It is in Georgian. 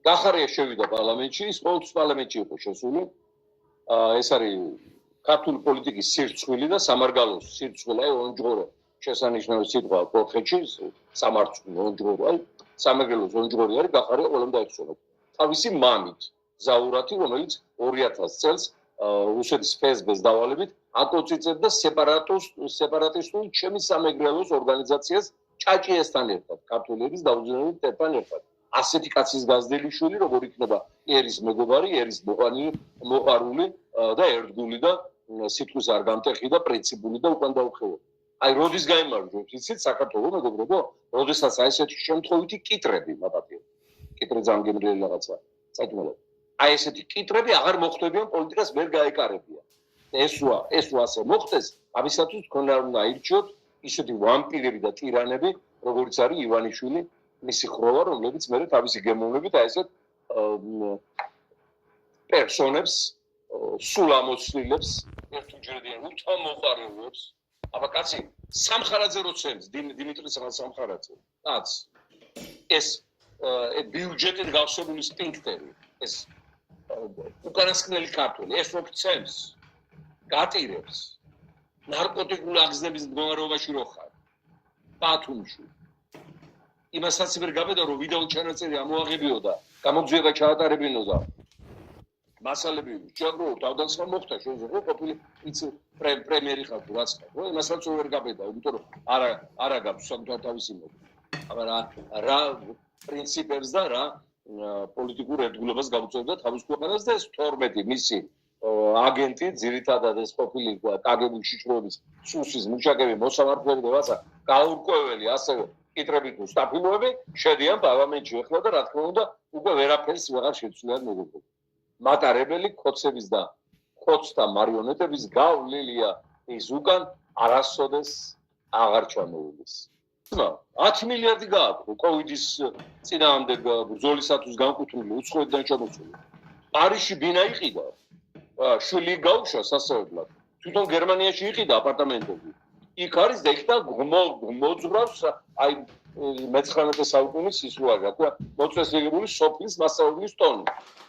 გახარია შევიდა პარლამენტში, ის ყოველთვის პარლამენტში იყო შესული. ეს არის ქართული პოლიტიკის სირცხვილი და სამარგალოს სირცხვილი, აი ონჯღორე შესანიშნავი სიტყვა კოთხეთში, სამარცხვინო ონჯღორე, აი სამეგრელოს ონჯღორი არის გახარია ყველამ დაიხსონა. თავისი მამით ზაურათი, რომელიც 2000 წელს რუსეთის ფსბ-ს დავალებით აკოწიწებდა სეპარატისტულ ჩემი სამეგრელოს ორგანიზაციას ჭაჭიესთან ერთად, ქართველების დაუძინებით ერთთან ერთად. ასეთი კაცის გაზრდილი როგორ იქნება ერის მეგობარი, ერის მოყარული და ერთგული და სიტყვის არ გამტეხი და პრინციპული და უკან დაუხევი. აი როდის გაიმარჯვებს, იცით საქართველოს მეგობრებო, როდესაც აი ესეთი შემთხვევითი კიტრები მაპატიო. კიტრე ძალიან გემრიელი რაღაცა, საჭმელად. აი ესეთი კიტრები აღარ მოხდებიან პოლიტიკას ვერ გაეკარებიან. ეს ასე მოხდეს, ამისათვის თქვენ არ უნდა აირჩიოთ ისეთი ვამპირები და ტირანები, როგორიც არის ივანიშვილი, მისი ხროვა, რომლებიც მე თავისი გემოვნებით აი ესეთ პერსონებს, სულ ამოცლილებს, ერთუჯერედიან უთამოყარებებს. აბა კაცი, სამხარაძე როცემს, დიმიტრი სამხარაძე. კაც ეს ბიუჯეტით გავსებული სპინქტერი, ეს უკანასკნელი ქართველი, ეს როცემს, გატირებს. ნარკოტიკული აგზნების მდგომარეობაში რო ხარ. ბათუმში. იმასაც ვერ გაბედა რომ ვიდეო ჩანაწერი ამოაღებიოდა, გამოძიება ჩაატარებინოდა. მასალები ჯაგრო თავდასხმა მოხდა შეიძლება ყოფილი პრემიერი ხარ თუ რაც ხარ. ხო, იმასაც ვერ გაბედა, იმიტომ რომ არა გაქვს საკუთარ თავისი მოდი. აბა რა პრინციპებს და რა პოლიტიკურ ერთგულებას გაუწევდა თავის ქვეყანას და ეს 12 მისი აგენტი, ძირითადად ეს ყოფილი კაგებულში შრომის სუსის მუშაკები, მოსამართლეები და რაცა გაურკვეველი ასევე კიტრებით უსტაფილოები შედიან პარლამენტში ახლა და რა თქმა უნდა უკვე ვერაფერს ვეღარ შეცვლიან მეგობრებო. მატარებელი ქოცების და ქოცთა მარიონეტების გავლილია ის უკან არასოდეს აღარ ჩამოუვლის. 10 მილიარდი გააქვს კოვიდის წინააღმდეგ ბრძოლისათვის განკუთვნილი უცხოეთიდან ჩამოსული. პარიზში ბინა იყიდა. შვილი გაუშვა სასწავლებლად. თვითონ გერმანიაში იყიდა აპარტამენტები. იქ არის და იქ და მოძრავს აი მე-19 საუკუნის ის რო არის, რა თქმა მოწესრიგებული სოფლის მასწავლებლის ტონი.